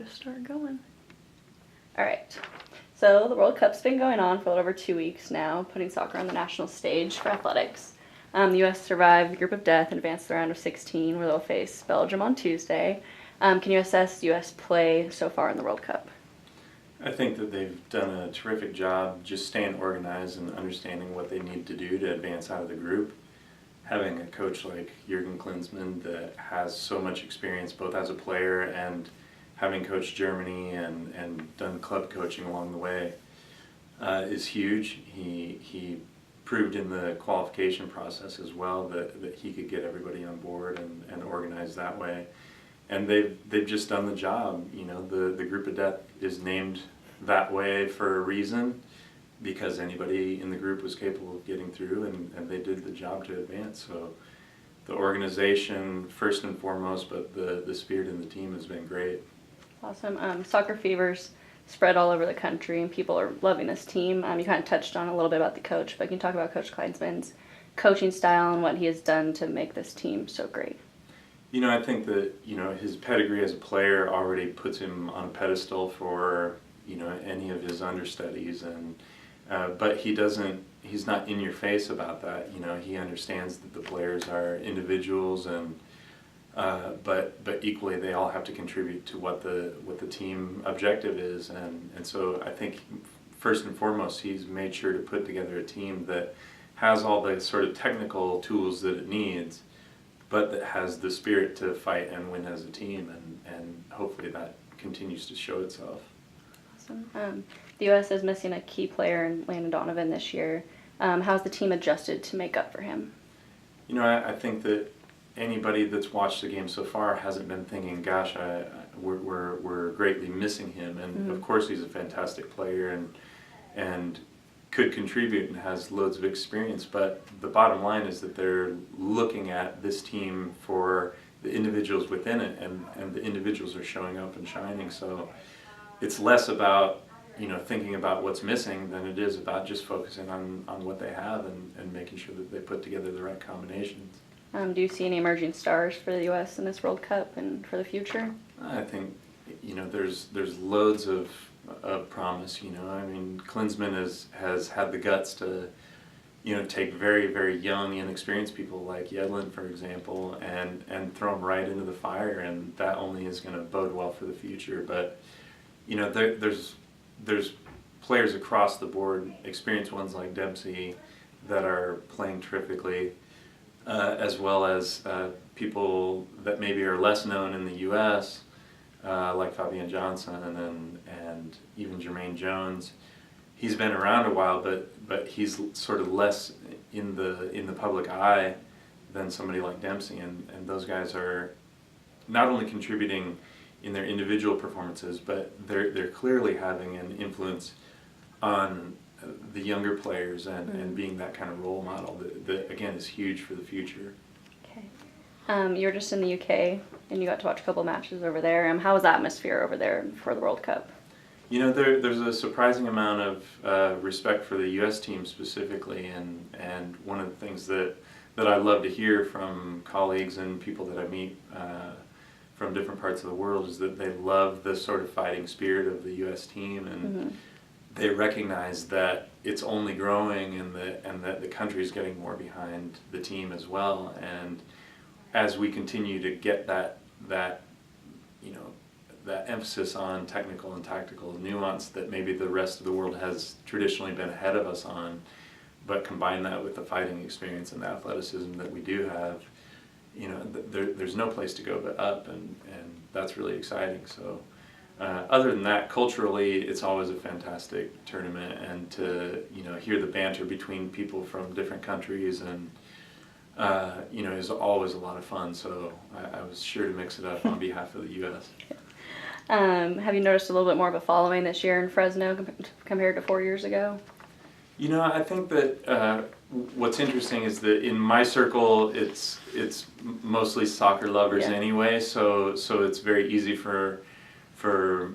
start going. All right. So the World Cup's been going on for a little over 2 weeks now, putting soccer on the national stage for athletics. The U.S. survived the group of death and advanced to the round of 16, where they'll face Belgium on Tuesday. Can you assess U.S. play so far in the World Cup? I think that they've done a terrific job just staying organized and understanding what they need to do to advance out of the group. Having a coach like Jurgen Klinsmann that has so much experience both as a player and having coached Germany and done club coaching along the way is huge. He proved in the qualification process as well that he could get everybody on board and organize that way. And they've just done the job. You know, the group of death is named that way for a reason, because anybody in the group was capable of getting through, and they did the job to advance. So the organization first and foremost, but the spirit in the team has been great. Awesome. Soccer fever's spread all over the country, and people are loving this team. You kind of touched on a little bit about the coach, but can you talk about Coach Klinsmann's coaching style and what he has done to make this team so great? You know, I think that, you know, his pedigree as a player already puts him on a pedestal for, you know, any of his understudies, and but he's not in your face about that. You know, he understands that the players are individuals, and but equally they all have to contribute to what the team objective is, and so I think first and foremost he's made sure to put together a team that has all the sort of technical tools that it needs, but that has the spirit to fight and win as a team, and hopefully that continues to show itself. Awesome. The U.S. is missing a key player in Landon Donovan this year. How's the team adjusted to make up for him? You know, I think that anybody that's watched the game so far hasn't been thinking, gosh, we're greatly missing him. And of course he's a fantastic player and could contribute and has loads of experience, but the bottom line is that they're looking at this team for the individuals within it, and the individuals are showing up and shining. So it's less about, you know, thinking about what's missing than it is about just focusing on what they have and making sure that they put together the right combinations. Do you see any emerging stars for the U.S. in this World Cup and for the future? I think, you know, there's loads of promise. You know, I mean, Klinsmann has had the guts to, you know, take very, very young, inexperienced people like Yedlin, for example, and throw them right into the fire, and that only is going to bode well for the future. But, you know, there's players across the board, experienced ones like Dempsey, that are playing terrifically, as well as people that maybe are less known in the U.S., like Fabian Johnson and even Jermaine Jones. He's been around a while, but he's sort of less in the public eye than somebody like Dempsey, and those guys are not only contributing in their individual performances, but they're clearly having an influence on the younger players and being that kind of role model that again is huge for the future. Okay. You were just in the UK and you got to watch a couple matches over there. How was the atmosphere over there for the World Cup? You know, there's a surprising amount of respect for the U.S. team specifically, and one of the things that I love to hear from colleagues and people that I meet from different parts of the world is that they love the sort of fighting spirit of the U.S. team, and they recognize that it's only growing, and that the country is getting more behind the team as well. And as we continue to get that you know, that emphasis on technical and tactical nuance that maybe the rest of the world has traditionally been ahead of us on, but combine that with the fighting experience and the athleticism that we do have, you know, there's no place to go but up, and that's really exciting. So other than that, culturally, it's always a fantastic tournament, and to, you know, hear the banter between people from different countries and you know, is always a lot of fun. So I was sure to mix it up on behalf of the U.S. Have you noticed a little bit more of a following this year in Fresno compared to 4 years ago? You know, I think that what's interesting is that in my circle, it's mostly soccer lovers anyway. So it's very easy for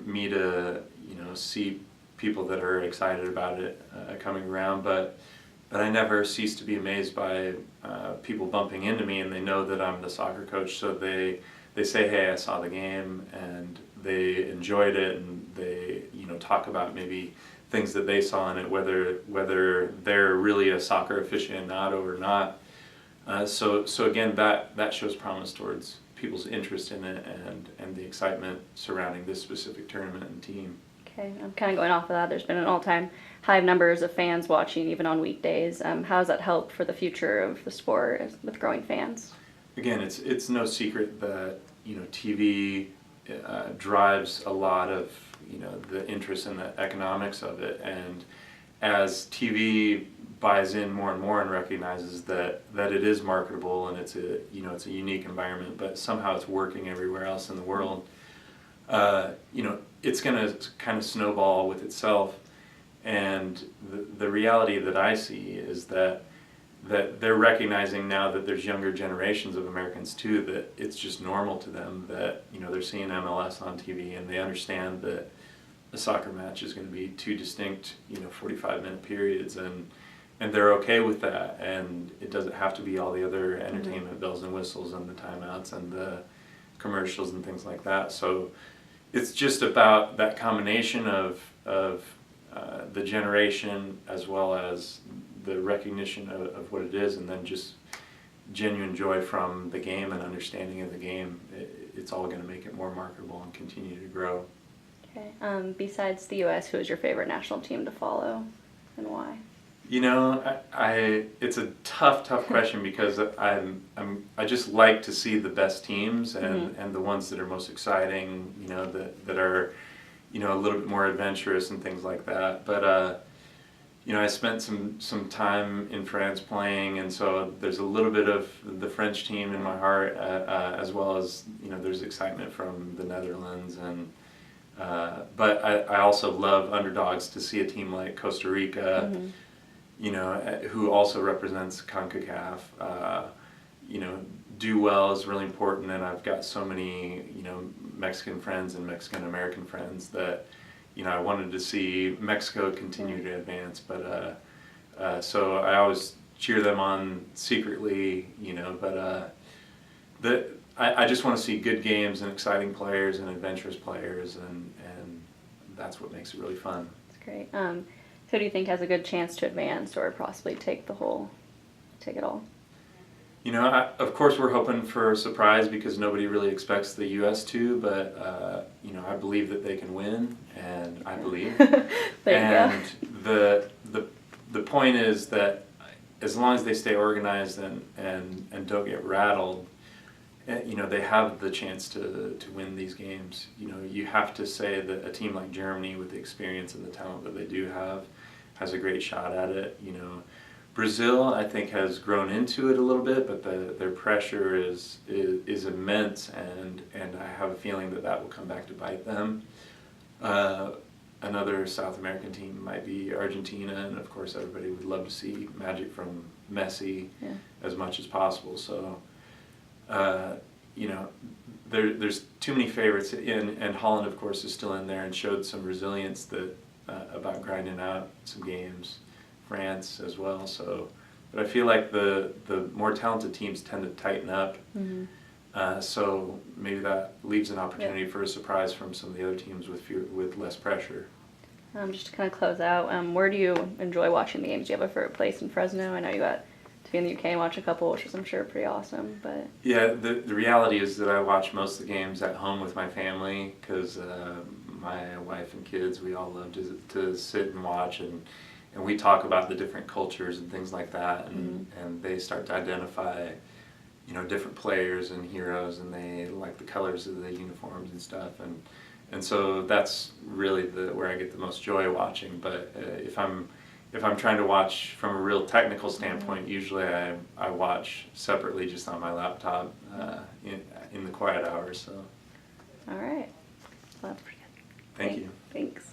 me to, you know, see people that are excited about it coming around. But I never cease to be amazed by people bumping into me, and they know that I'm the soccer coach, so they say, hey, I saw the game, and they enjoyed it, and they talk about maybe things that they saw in it, whether they're really a soccer aficionado or not. So again, that shows promise towards people's interest in it and the excitement surrounding this specific tournament and team. Okay, I'm kind of going off of that. There's been an all-time high numbers of fans watching, even on weekdays. How does that help for the future of the sport with growing fans? Again, it's no secret that TV drives a lot of the interest in the economics of it, and as TV buys in more and more and recognizes that it is marketable and it's a unique environment, but somehow it's working everywhere else in the world. It's going to kind of snowball with itself, and the reality that I see is that they're recognizing now that there's younger generations of Americans too, that it's just normal to them that they're seeing MLS on TV, and they understand that a soccer match is going to be two distinct 45-minute periods, and they're okay with that, and it doesn't have to be all the other entertainment bells and whistles and the timeouts and the commercials and things like that. So it's just about that combination of the generation as well as the recognition of what it is, and then just genuine joy from the game and understanding of the game. It's all going to make it more marketable and continue to grow. Okay. Besides the U.S., who is your favorite national team to follow, and why? It's a tough question because I just like to see the best teams and the ones that are most exciting, that are, a little bit more adventurous and things like that. But I spent some time in France playing, and so there's a little bit of the French team in my heart, as well as there's excitement from the Netherlands, and but I also love underdogs. To see a team like Costa Rica, who also represents CONCACAF, do well is really important. And I've got so many, Mexican friends and Mexican American friends that, I wanted to see Mexico continue to advance. But so I always cheer them on secretly, but I just want to see good games and exciting players and adventurous players, and that's what makes it really fun. That's great. Who do you think has a good chance to advance or possibly take it all? Of course we're hoping for a surprise because nobody really expects the U.S. to, but I believe that they can win, and I believe. There you go. The point is that as long as they stay organized and don't get rattled, they have the chance to win these games. You have to say that a team like Germany, with the experience and the talent that they do have, has a great shot at it. Brazil, I think, has grown into it a little bit, but their pressure is immense, and I have a feeling that will come back to bite them. Another South American team might be Argentina, and of course everybody would love to see magic from Messi as much as possible. So, there's too many favorites, and Holland, of course, is still in there and showed some resilience about grinding out some games. France as well. So, but I feel like the more talented teams tend to tighten up. So maybe that leaves an opportunity for a surprise from some of the other teams with less pressure. Just to kind of close out, where do you enjoy watching the games? Do you have a favorite place in Fresno? I know you got to be in the UK and watch a couple, which is, I'm sure, pretty awesome. But yeah, the reality is that I watch most of the games at home with my family because my wife and kids, we all love to sit and watch, and we talk about the different cultures and things like that, and they start to identify, different players and heroes, and they like the colors of the uniforms and stuff, and so that's really where I get the most joy watching. But if I'm trying to watch from a real technical standpoint, usually I watch separately just on my laptop in the quiet hours. So. All right. Well, that's pretty good. Thank you. Thanks.